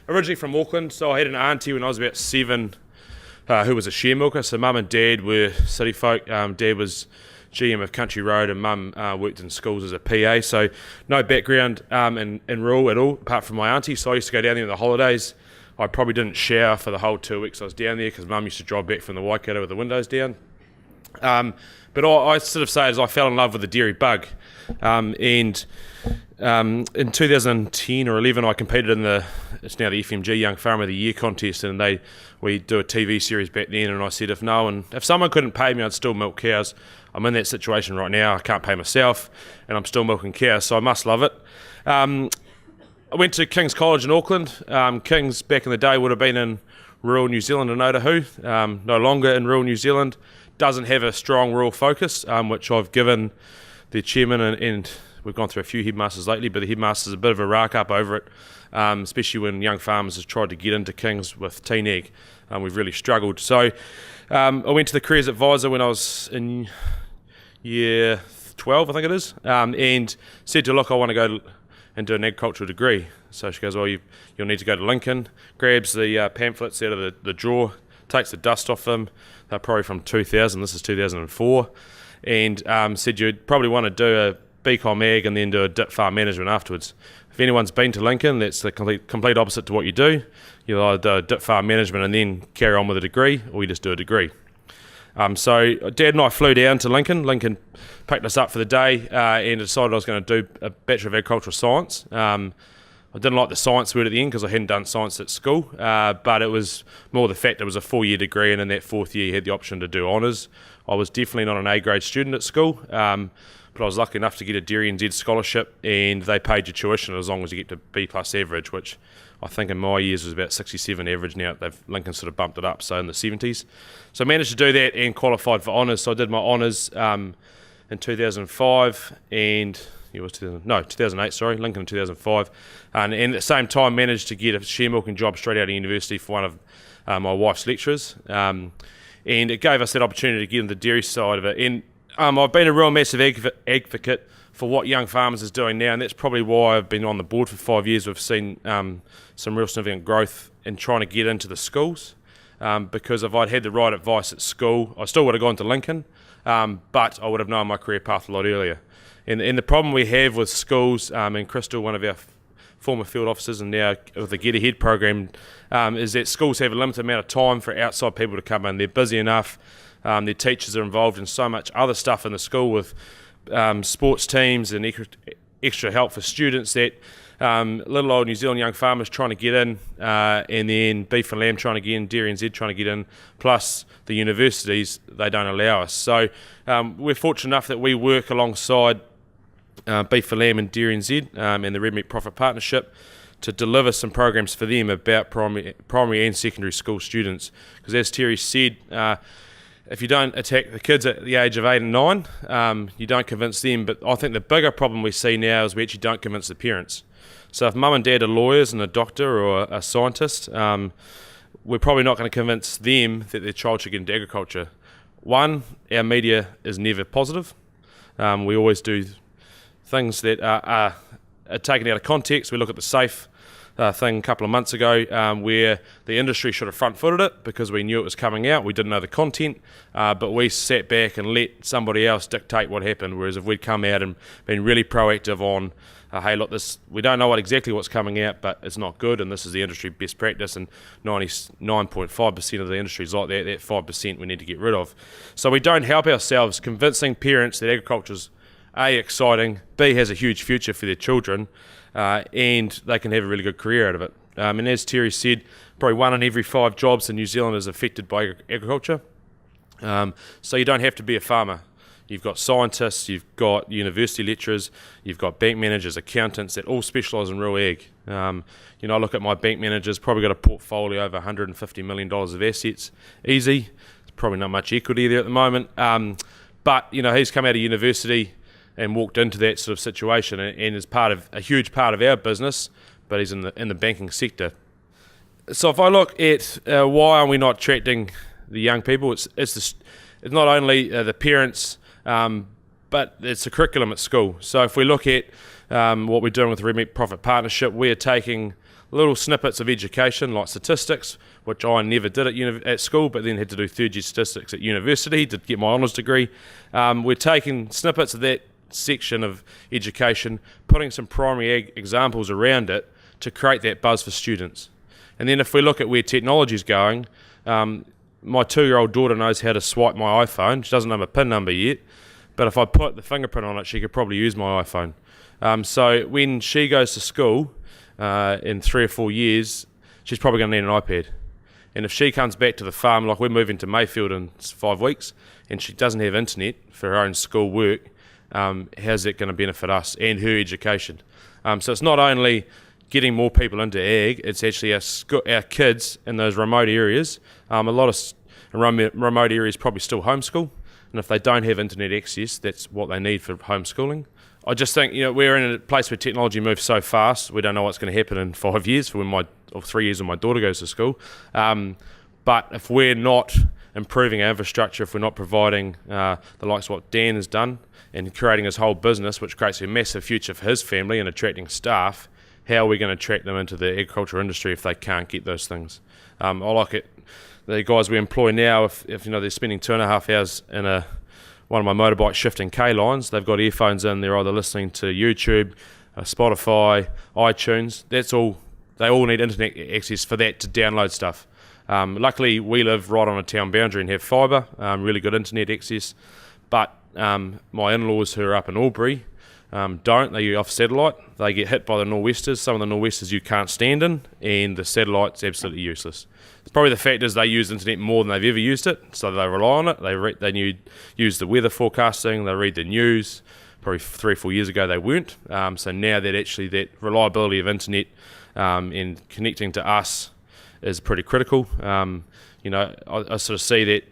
originally from Auckland, so I had an auntie when I was about 7 who was a share milker. So mum and dad were city folk. Dad was GM of Country Road and mum worked in schools as a PA. So no background in rural at all, apart from my auntie. So I used to go down there on the holidays. I probably didn't shower for the whole 2 weeks I was down there because mum used to drive back from the Waikato with the windows down. But I sort of say as I fell in love with the dairy bug. And in 2010 or 11 I competed in it's now the FMG Young Farmer of the Year contest, and we do a TV series back then, and I said if someone couldn't pay me I'd still milk cows. I'm in that situation right now. I can't pay myself and I'm still milking cows, so I must love it. I went to King's College in Auckland. King's back in the day would have been in rural New Zealand in Otahu, no longer in rural New Zealand. Doesn't have a strong rural focus, which I've given the chairman, and we've gone through a few headmasters lately, but the headmaster's a bit of a rack up over it, especially when young farmers have tried to get into King's with teen egg. We've really struggled. So I went to the careers advisor when I was in year 12, I think it is, and said to her, look, I want to go and do an agricultural degree. So she goes, well, you'll need to go to Lincoln, grabs the pamphlets out of the drawer, takes the dust off them. They're probably from 2000, this is 2004, and said you'd probably want to do a BCom Ag and then do a DIP farm management afterwards. If anyone's been to Lincoln, that's the complete opposite to what you do. You'll either do a DIP farm management and then carry on with a degree, or you just do a degree. So Dad and I flew down to Lincoln. Lincoln picked us up for the day and decided I was going to do a Bachelor of Agricultural Science. I didn't like the science word at the end because I hadn't done science at school, but it was more the fact it was a 4-year degree, and in that 4th year you had the option to do honours. I was definitely not an A-grade student at school, but I was lucky enough to get a TUANZ scholarship, and they paid your tuition as long as you get to B+ average, which I think in my years was about 67 average. Now Lincoln sort of bumped it up, so in the 70s. So I managed to do that and qualified for honours. So I did my honours in 2005 and... 2008, sorry, Lincoln in 2005. And at the same time managed to get a share milking job straight out of university for one of my wife's lecturers. And it gave us that opportunity to get into the dairy side of it. And I've been a real massive advocate for what young farmers is doing now, and that's probably why I've been on the board for 5 years. We've seen some real significant growth in trying to get into the schools, because if I'd had the right advice at school, I still would have gone to Lincoln, but I would have known my career path a lot earlier. And the problem we have with schools, and Crystal, one of our former field officers and now with the Get Ahead program, is that schools have a limited amount of time for outside people to come in. They're busy enough. Their teachers are involved in so much other stuff in the school with sports teams and extra help for students that little old New Zealand young farmers trying to get in, and then beef and lamb trying to get in, dairy and Z trying to get in, plus the universities, they don't allow us. So we're fortunate enough that we work alongside Beef for Lamb and Dairy and Z and the Red Meat Profit Partnership to deliver some programs for them about primary and secondary school students. Because as Terry said, if you don't attack the kids at the age of 8 and 9, you don't convince them. But I think the bigger problem we see now is we actually don't convince the parents. So if mum and dad are lawyers and a doctor or a scientist, we're probably not going to convince them that their child should get into agriculture. One, our media is never positive. We always do things that are taken out of context. We look at the SAFE thing a couple of months ago, where the industry should have front-footed it because we knew it was coming out. We didn't know the content, but we sat back and let somebody else dictate what happened, whereas if we'd come out and been really proactive on, hey, look, we don't know exactly what's coming out, but it's not good, and this is the industry best practice, and 99.5% of the industry is like that 5% we need to get rid of. So we don't help ourselves convincing parents that agriculture's A, exciting, B, has a huge future for their children, and they can have a really good career out of it. And as Terry said, probably 1 in every 5 jobs in New Zealand is affected by agriculture. So you don't have to be a farmer. You've got scientists, you've got university lecturers, you've got bank managers, accountants that all specialise in real ag. I look at my bank managers, probably got a portfolio over $150 million of assets. Easy. There's probably not much equity there at the moment. But he's come out of university and walked into that sort of situation, and is a huge part of our business, but he's in the banking sector. So if I look at why are we not attracting the young people, it's not only the parents, but it's the curriculum at school. So if we look at what we're doing with the Red Meat Profit Partnership, we are taking little snippets of education like statistics, which I never did at school, but then had to do third year statistics at university to get my honours degree. We're taking snippets of that section of education, putting some primary ag examples around it to create that buzz for students. And then if we look at where technology is going, my 2-year-old daughter knows how to swipe my iPhone. She doesn't know my PIN number yet, but if I put the fingerprint on it, she could probably use my iPhone. So when she goes to school in 3 or 4 years, she's probably going to need an iPad. And if she comes back to the farm, like we're moving to Mayfield in 5 weeks, and she doesn't have internet for her own school work, how's that going to benefit us and her education? So it's not only getting more people into ag, it's actually our kids in those remote areas. A lot of remote areas probably still homeschool, and if they don't have internet access, that's what they need for homeschooling. I just think we're in a place where technology moves so fast, we don't know what's going to happen in 5 years or 3 years when my daughter goes to school. But if we're not improving our infrastructure, if we're not providing the likes of what Dan has done and creating his whole business, which creates a massive future for his family and attracting staff, how are we going to attract them into the agriculture industry if they can't get those things? I like it. The guys we employ now, if they're spending 2.5 hours in one of my motorbike shifting K lines, they've got earphones in, they're either listening to YouTube, Spotify, iTunes. That's all. They all need internet access for that to download stuff. Luckily, we live right on a town boundary and have fibre, really good internet access. But my in-laws who are up in Albury don't. They're off satellite. They get hit by the nor'westers. Some of the nor'westers you can't stand in, and the satellite's absolutely useless. It's probably the fact is they use internet more than they've ever used it, so they rely on it. They use the weather forecasting. They read the news. Probably 3 or 4 years ago they weren't. So now that actually that reliability of internet and connecting to us is pretty critical. I sort of see that.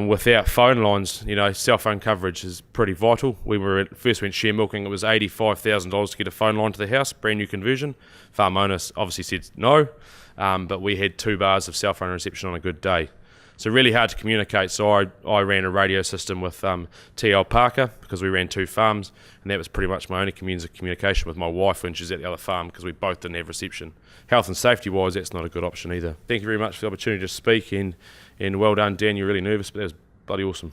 Without phone lines, cell phone coverage is pretty vital. We first went share milking, it was $85,000 to get a phone line to the house, brand new conversion. Farm owners obviously said no, but we had 2 bars of cell phone reception on a good day. So really hard to communicate. So I ran a radio system with TL Parker because we ran 2 farms, and that was pretty much my only means of communication with my wife when she's at the other farm because we both didn't have reception. Health and safety wise, that's not a good option either. Thank you very much for the opportunity to speak, and well done, Dan. You're really nervous, but that was bloody awesome.